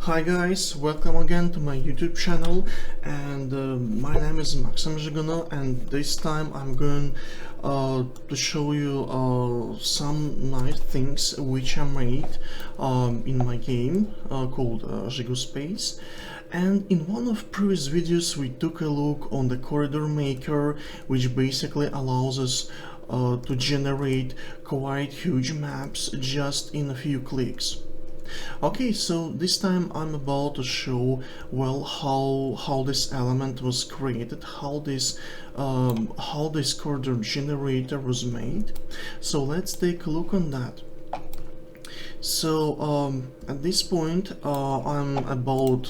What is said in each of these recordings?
Hi guys, welcome again to my YouTube channel, and my name is Zhigu, and this time I'm going to show you some nice things which I made in my game called Zhigu.Space. And in one of previous videos we took a look on the corridor maker, which basically allows us to generate quite huge maps just in a few clicks. Okay, so this time I'm about to show how this element was created, how this corridor generator was made. So let's take a look on that. So at this point I'm about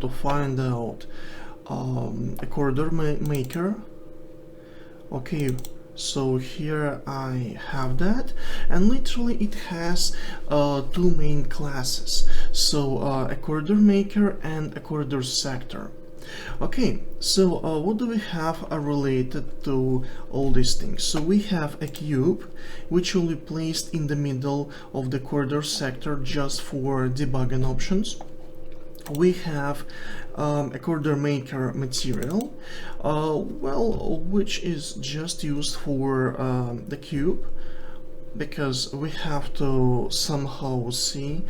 to find out a corridor maker. Okay. So here I have that, and literally it has two main classes, so a corridor maker and a corridor sector. Okay, so what do we have related to all these things? So we have a cube which will be placed in the middle of the corridor sector just for debugging options. We have a corridor maker material, which is just used for the cube, because we have to somehow see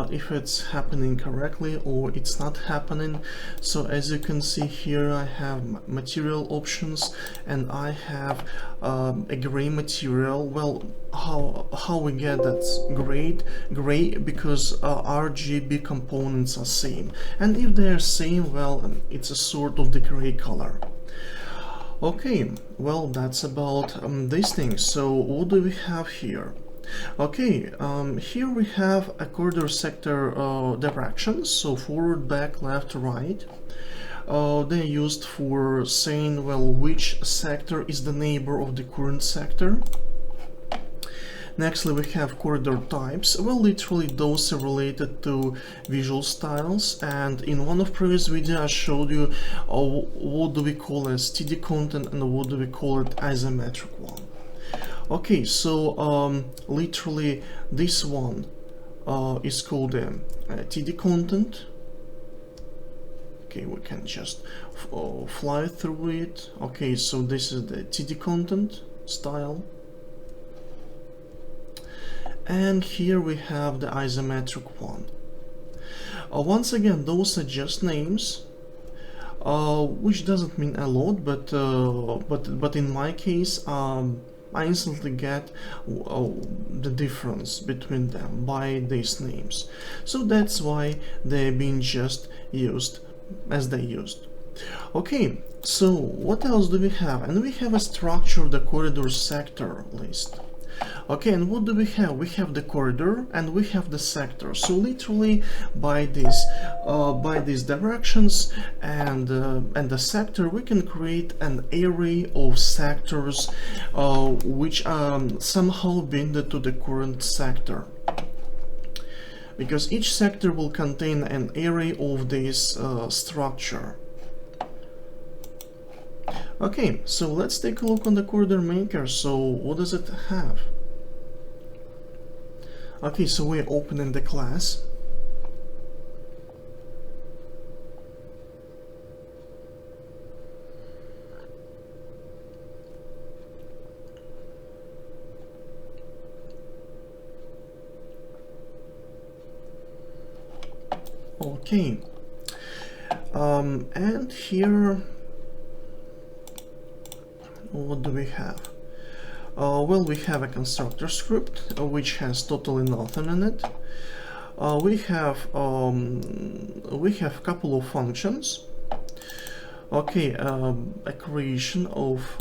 if it's happening correctly or it's not happening. So as you can see here, I have material options and I have a gray material. Well, how we get that's gray because RGB components are same, and if they're same, well, it's a sort of the gray color. Okay, well, that's about these things. So what do we have here? Okay, here we have a corridor sector directions, so forward, back, left, right. They're used for saying, well, which sector is the neighbor of the current sector. Nextly, we have corridor types. Well, literally those are related to visual styles, and in one of previous videos I showed you what do we call as TD content and what do we call it isometric one. Okay, so literally this one is called TD content. Okay, we can just fly through it. Okay, so this is the TD content style. And here we have the isometric one. Once again, those are just names, which doesn't mean a lot, but in my case, I instantly get the difference between them by these names. So that's why they're being just used as they used. Okay, so what else do we have? And we have a structure of the corridor sector list. Okay, and what do we have? We have the corridor and we have the sector. So literally by these directions and the sector, we can create an array of sectors which somehow bind to the current sector, because each sector will contain an array of this structure. Okay, so let's take a look on the corridor maker. So what does it have? Okay, so we're opening the class. Okay, and here, what do we have? Well, we have a constructor script which has totally nothing in it. We have a couple of functions. Okay, a creation of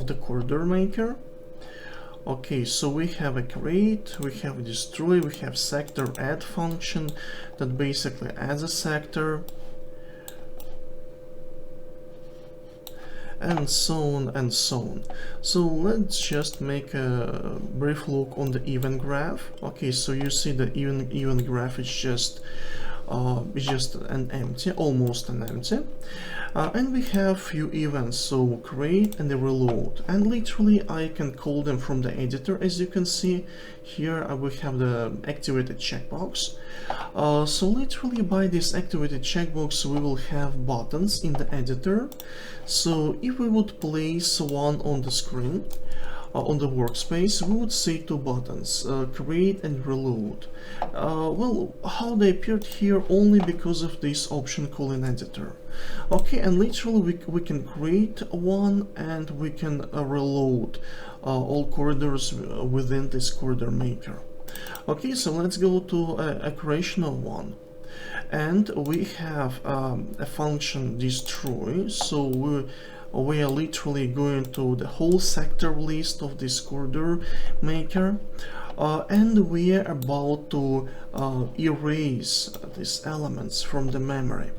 the corridor maker. Okay, so we have a create, we have a destroy, we have sector add function that basically adds a sector, and so on and so on. So let's just make a brief look on the event graph. Okay, so you see the event graph is just is just an empty, almost an empty. And we have few events, so create and reload, and literally I can call them from the editor. As you can see here, we have the activated checkbox. So literally by this activated checkbox we will have buttons in the editor. So if we would place one on the screen, on the workspace, we would see two buttons, create and reload. Well, how they appeared here only because of this option called in editor. Okay, and literally we can create one and we can reload all corridors within this corridor maker. Okay, so let's go to a creation of one. And we have a function destroy, so we are literally going to the whole sector list of this corridor maker, and we are about to erase these elements from the memory.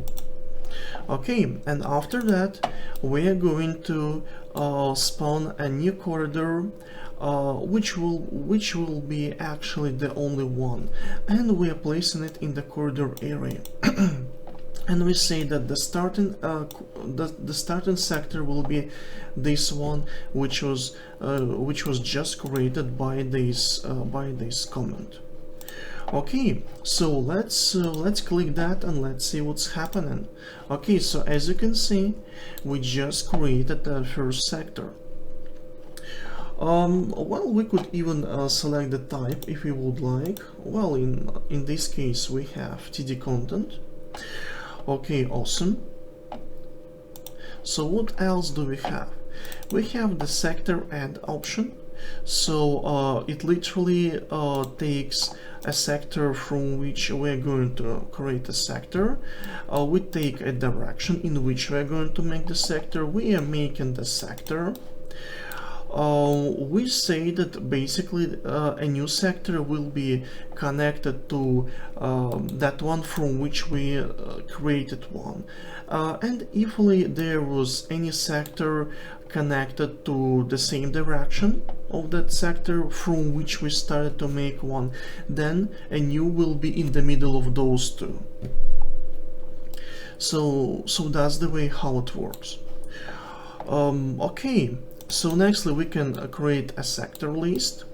Okay, and after that we are going to spawn a new corridor, which will be actually the only one, and we are placing it in the corridor area. And we say that the starting sector will be this one, which was just created by this comment. Okay, so let's click that and let's see what's happening. Okay, so as you can see, we just created the first sector. Well, we could even select the type if we would like. Well, in this case we have TD content. Okay, awesome. So what else do we have? We have the sector add option. So it literally takes a sector from which we're going to create a sector. We take a direction in which we're going to make the sector. We are making the sector. We say that basically a new sector will be connected to that one from which we created one, and if there was any sector connected to the same direction of that sector from which we started to make one, then a new will be in the middle of those two. So that's the way how it works. Okay. So nextly we can create a sector list,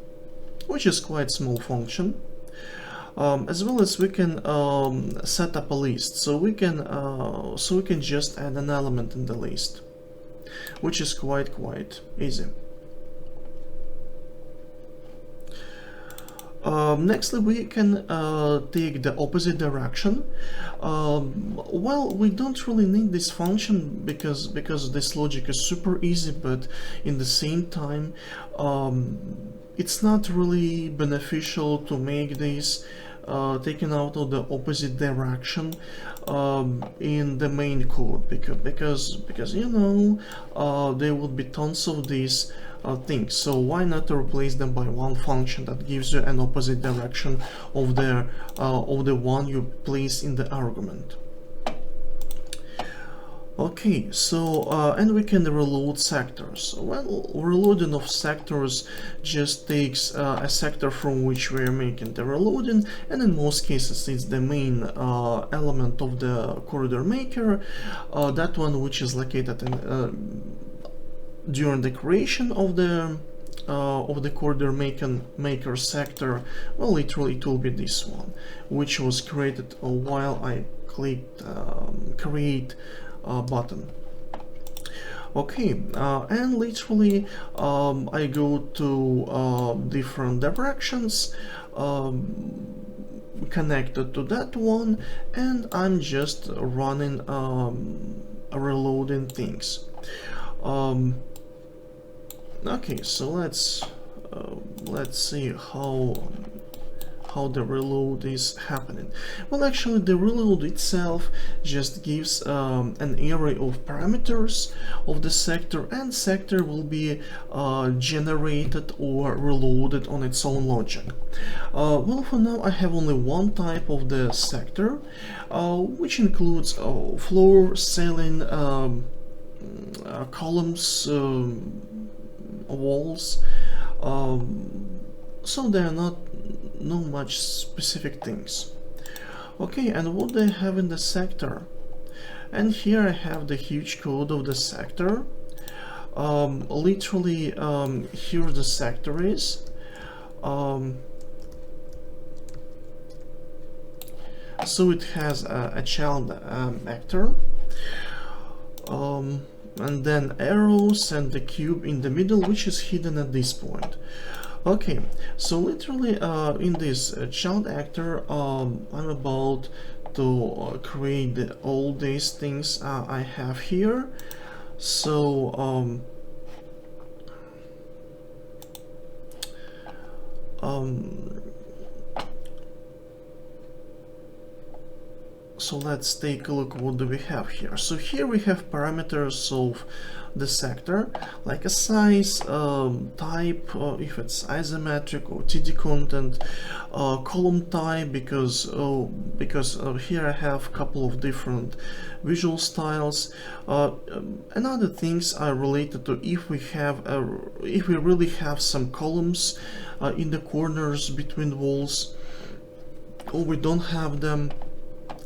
which is quite small function, as well as we can set up a list. So we can just add an element in the list, which is quite easy. Nextly we can take the opposite direction. Well, we don't really need this function because this logic is super easy, but in the same time it's not really beneficial to make this taken out of the opposite direction in the main code, because you know there would be tons of these things. So why not replace them by one function that gives you an opposite direction of the one you place in the argument. Okay, so and we can reload sectors. Well, reloading of sectors just takes a sector from which we are making the reloading, and in most cases it's the main element of the corridor maker, that one which is located in during the creation of the corridor maker sector. Well, literally it will be this one, which was created while I clicked create button. Okay, and literally I go to different directions connected to that one, and I'm just running reloading things. Okay, so let's see how the reload is happening. Well, actually the reload itself just gives an array of parameters of the sector, and sector will be generated or reloaded on its own logic. Well, for now I have only one type of the sector, which includes floor, ceiling, columns, walls, so there are not much specific things. Okay, and what do I have in the sector? And here I have the huge code of the sector. Literally, here the sector is. So it has a child actor, and then arrows and the cube in the middle, which is hidden at this point. Okay, so literally in this child actor, I'm about to create all these things I have here. So so let's take a look. What do we have here? So here we have parameters of the sector, like a size, type, if it's isometric or TD content, column type, because here I have a couple of different visual styles, and other things are related to if we really have some columns in the corners between walls, or we don't have them,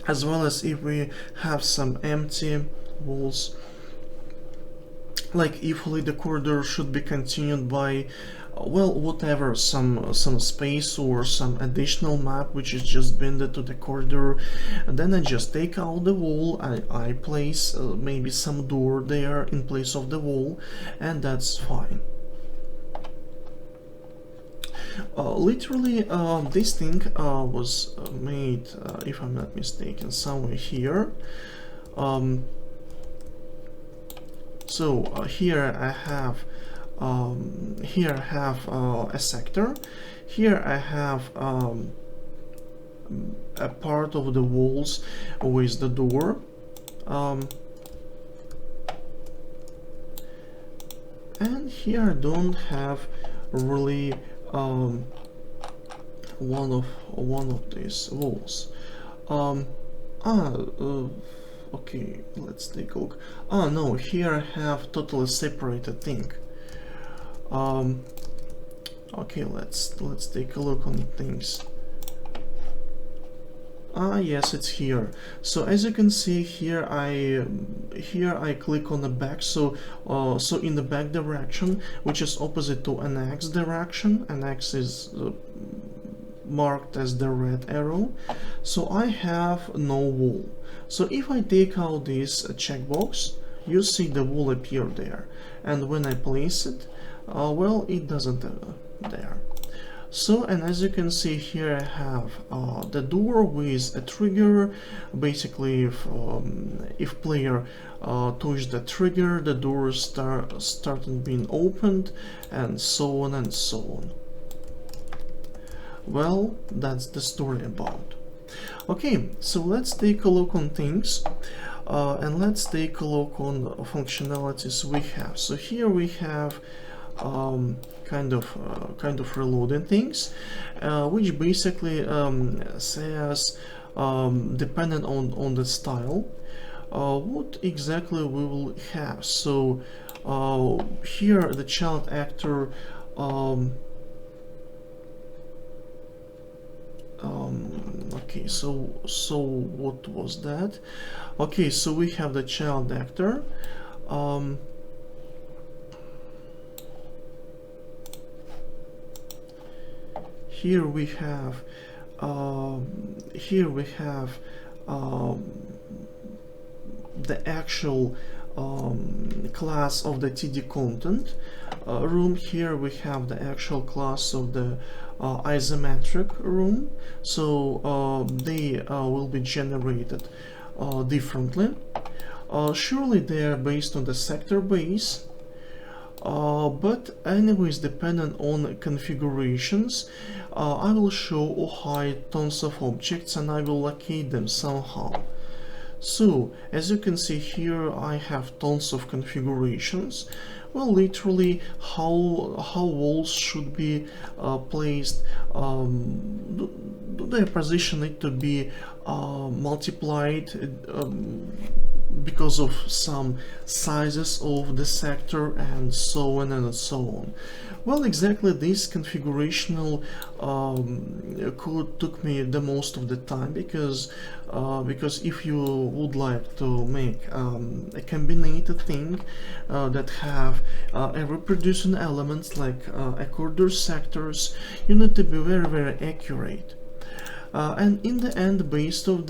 as well as if we have some empty walls, like if the corridor should be continued by well, whatever, some space or some additional map which is just binded to the corridor. And then I just take out the wall, I place maybe some door there in place of the wall, and that's fine. Literally, this thing was made, if I'm not mistaken, somewhere here. So here I have a sector. Here I have a part of the walls with the door. And here I don't have really one of these walls. Okay, let's take a look. Oh no, here I have totally separated thing. Okay, let's take a look on things. Yes, it's here. So as you can see here, I click on the back. So so in the back direction, which is opposite to an X direction, an X is marked as the red arrow. So I have no wall. So if I take out this checkbox, you see the wall appear there, and when I place it, well, it doesn't there. So, and as you can see here, I have the door with a trigger. Basically, if player touch the trigger, the door started being opened, and so on and so on. Well, that's the story about. Okay, so let's take a look on things, and let's take a look on the functionalities we have. So here we have kind of reloading things, which basically says, depending on the style, what exactly we will have. So here the child actor, okay, so what was that? Okay, so we have the child actor. Here we have the actual class of the TD content room. Here we have the actual class of the isometric room. So they will be generated differently. Surely they are based on the sector base. But anyways, depending on configurations, I will show or hide tons of objects, and I will locate them somehow. So as you can see here, I have tons of configurations. Well, literally how walls should be placed. Do they position it to be multiplied because of some sizes of the sector and so on and so on. Well, exactly this configurational code took me the most of the time, because if you would like to make a combinated thing that have a reproducing elements like accorder sectors, you need to be very accurate. And in the end, based on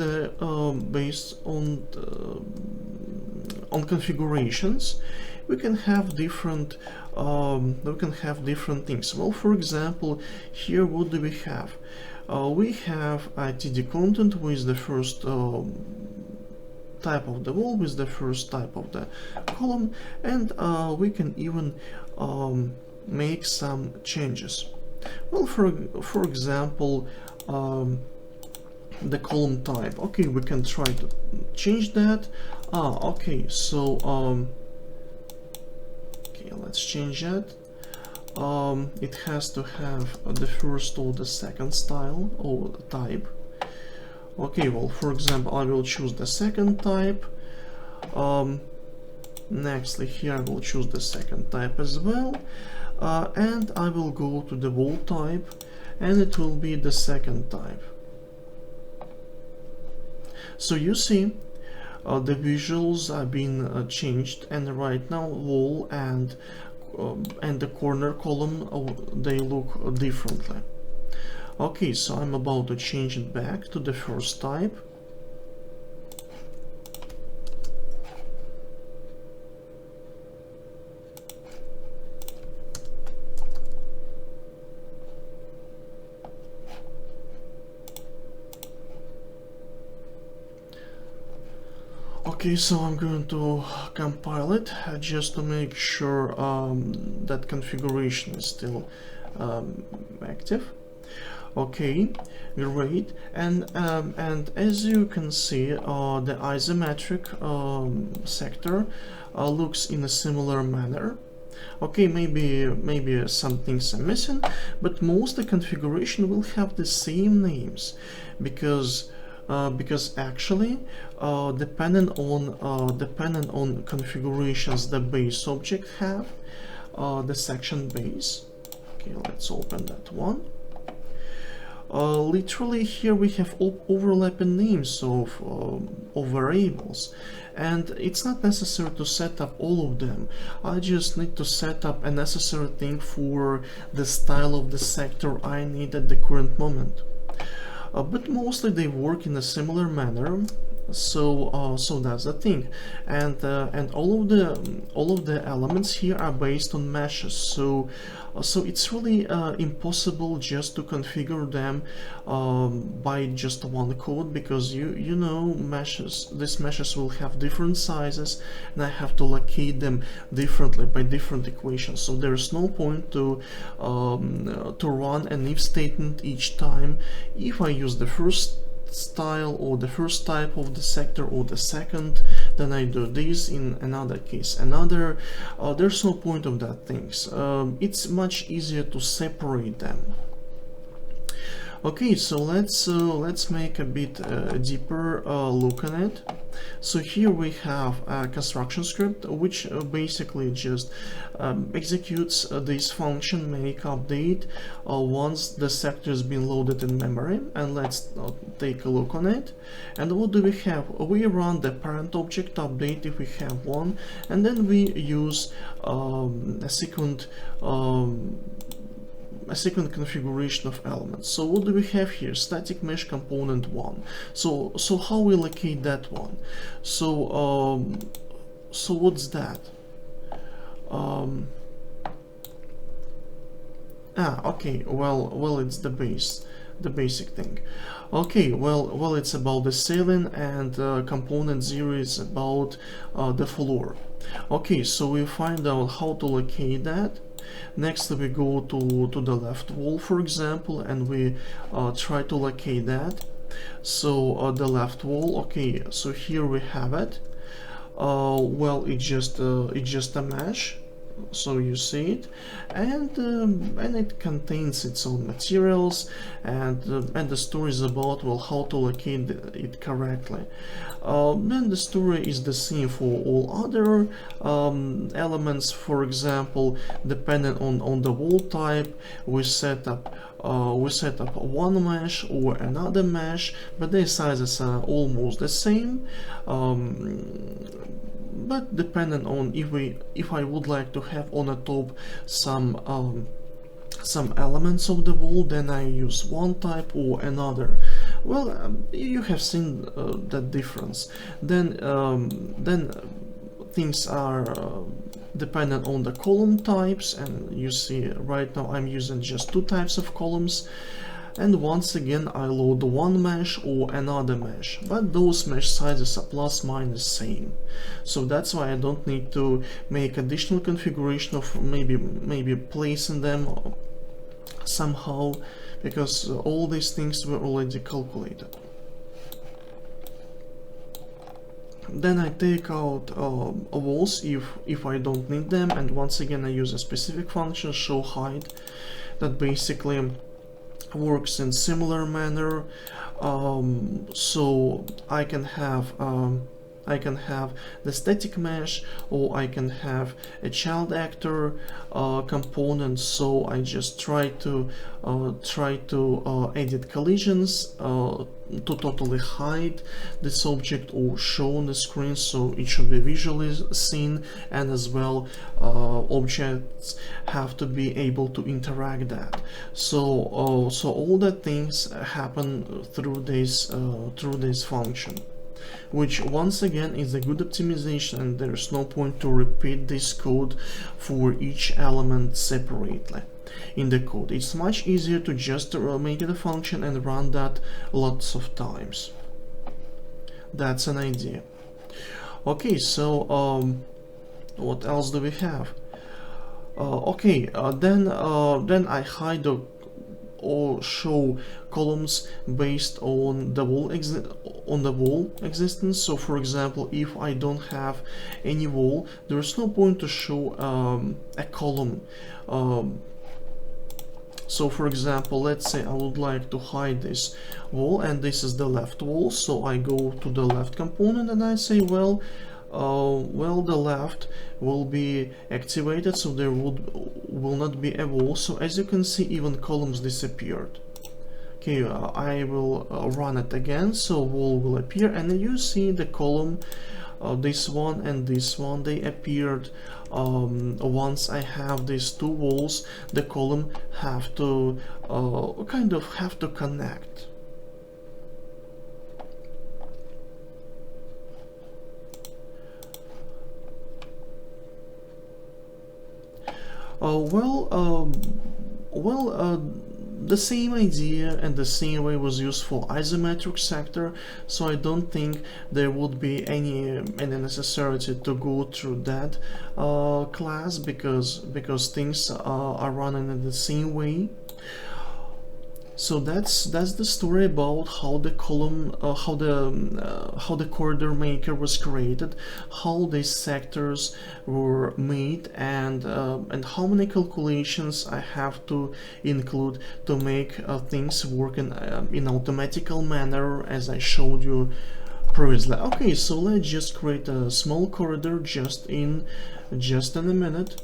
configurations, we can have different things. Well, for example, here what do we have? We have TD content with the first type of the wall, with the first type of the column, and we can even make some changes. Well, for example, the column type. Okay, we can try to change that. Okay, so okay, let's change that. It has to have the first or the second style or type. Okay, well, for example, I will choose the second type. Nextly, here I will choose the second type as well, and I will go to the wall type, and it will be the second type. So you see, the visuals are being changed, and right now wall and the corner column, they look differently. Okay, so I'm about to change it back to the first type. Okay, so I'm going to compile it just to make sure that configuration is still active. Okay, great. And as you can see, the isometric sector looks in a similar manner. Okay, maybe some things are missing, but most of the configuration will have the same names, because actually depending on configurations the base object have, the section base. Okay, let's open that one. Literally here we have overlapping names of variables, and it's not necessary to set up all of them. I just need to set up a necessary thing for the style of the sector I need at the current moment. But mostly they work in a similar manner, so that's the thing, and all of the elements here are based on meshes, so it's really impossible just to configure them by just one code, because you know these meshes will have different sizes, and I have to locate them differently by different equations. So there's no point to run an if statement each time if I use the first style or the first type of the sector or the second, then I do this in another case another. There's no point of that things. It's much easier to separate them. Okay, so let's make a bit deeper look on it. So here we have a construction script which basically just executes this function make update once the sector has been loaded in memory. And let's take a look on it. And what do we have? We run the parent object update if we have one, and then we use a second configuration of elements. So what do we have here? Static mesh component 1. So how we locate that one? So what's that? Okay, well it's the basic thing. Okay, well it's about the ceiling, and component 0 is about the floor. Okay, so we find out how to locate that. Next we go to the left wall, for example, and we try to locate that. So the left wall, okay, so here we have it. Well, it's just a mesh. so you see it, and it contains its own materials, and the story is about, well, how to locate it correctly. Then the story is the same for all other elements. For example, depending on the wall type, we set up one mesh or another mesh, but their sizes are almost the same. But depending on if I would like to have on the top some elements of the wall, then I use one type or another. Well, you have seen that difference. Then things are dependent on the column types, and you see right now I'm using just two types of columns. And once again I load one mesh or another mesh, but those mesh sizes are plus minus same. So that's why I don't need to make additional configuration of maybe placing them somehow, because all these things were already calculated. Then I take out walls if I don't need them, and once again I use a specific function, show height, that basically works in similar manner. So I can have the static mesh, or I can have a child actor component. So I just try to edit collisions to totally hide this object or show on the screen, so it should be visually seen, and as well objects have to be able to interact that. So so all the things happen through this function, which once again is a good optimization, and there's no point to repeat this code for each element separately in the code. It's much easier to just make it a function and run that lots of times. That's an idea. Okay, so what else do we have? Okay, then I hide or show columns based on the wall existence. So for example, if I don't have any wall, there's no point to show a column. So for example, let's say I would like to hide this wall, and this is the left wall, so I go to the left component and I say, well, the left will be activated, so there will not be a wall. So as you can see, even columns disappeared. Okay, I will run it again, so wall will appear, and you see the column, this one and this one, they appeared. Once I have these two walls, the column have to kind of have to connect. The same idea and the same way was used for isometric sector, so I don't think there would be any necessity to go through that class, because things are running in the same way. So that's the story about how the column, how the corridor maker was created, how these sectors were made, and how many calculations I have to include to make things work in automatical manner, as I showed you previously. Okay, so let's just create a small corridor just in a minute,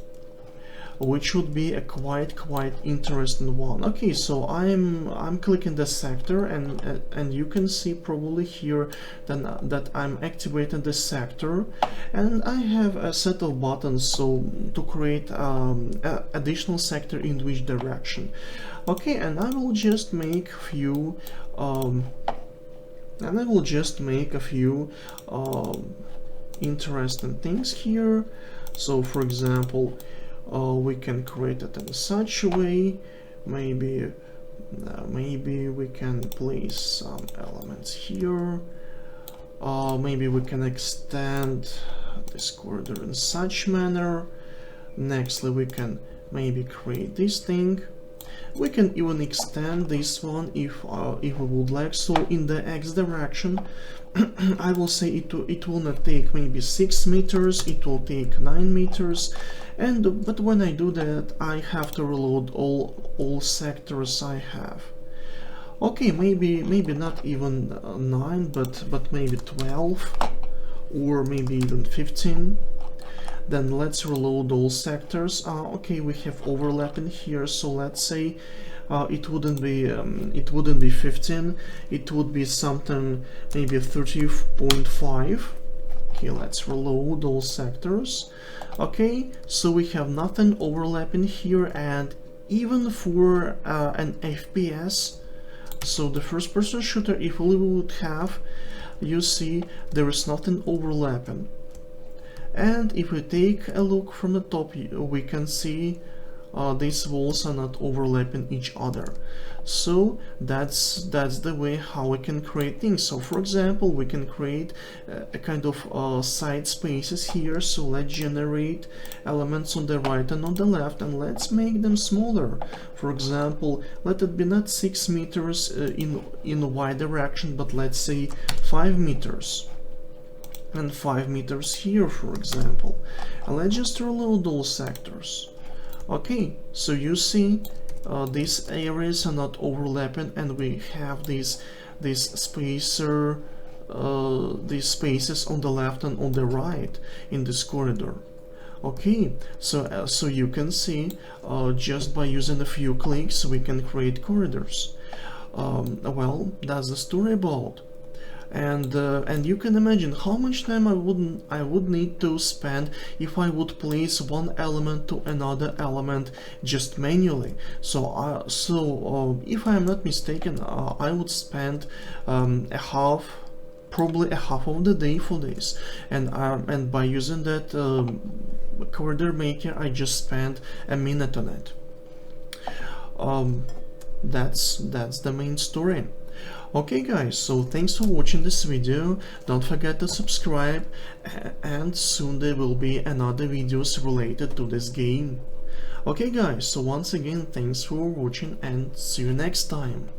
which would be a quite interesting one. Okay, so I'm clicking the sector, and you can see probably here then that I'm activating the sector, and I have a set of buttons so to create additional sector in which direction. Okay, and I will just make a few interesting things here. So for example, we can create it in such a way. Maybe we can place some elements here. Maybe we can extend this corridor in such manner. Nextly, we can maybe create this thing. We can even extend this one if we would like. So in the x direction, I will say it will not take maybe 6 meters, it will take 9 meters, but when I do that, I have to reload all sectors I have. Okay, maybe not even 9, but maybe 12, or maybe even 15. Then let's reload all sectors. Okay, we have overlap in here, so let's say it wouldn't be 15, it would be something maybe 30.5. Okay, let's reload all sectors. Okay, so we have nothing overlapping here, and even for an FPS, so the first person shooter, if we would have, you see there is nothing overlapping. And if we take a look from the top, we can see these walls are not overlapping each other. So that's the way how we can create things. So for example, we can create a kind of side spaces here. So let's generate elements on the right and on the left, and let's make them smaller. For example, let it be not 6 meters in y direction, but let's say 5 meters. And 5 meters here, for example. And let's just reload all sectors. Okay, so you see these areas are not overlapping, and we have these spaces on the left and on the right in this corridor. Okay, so you can see just by using a few clicks we can create corridors. Well, that's the story about. And you can imagine how much time I would need to spend if I would place one element to another element just manually. So if I am not mistaken, I would spend probably a half of the day for this, and by using that corridor maker, I just spent a minute on it. That's the main story. Okay guys, so thanks for watching this video. Don't forget to subscribe, and soon there will be another videos related to this game. Okay guys, so once again, thanks for watching, and see you next time.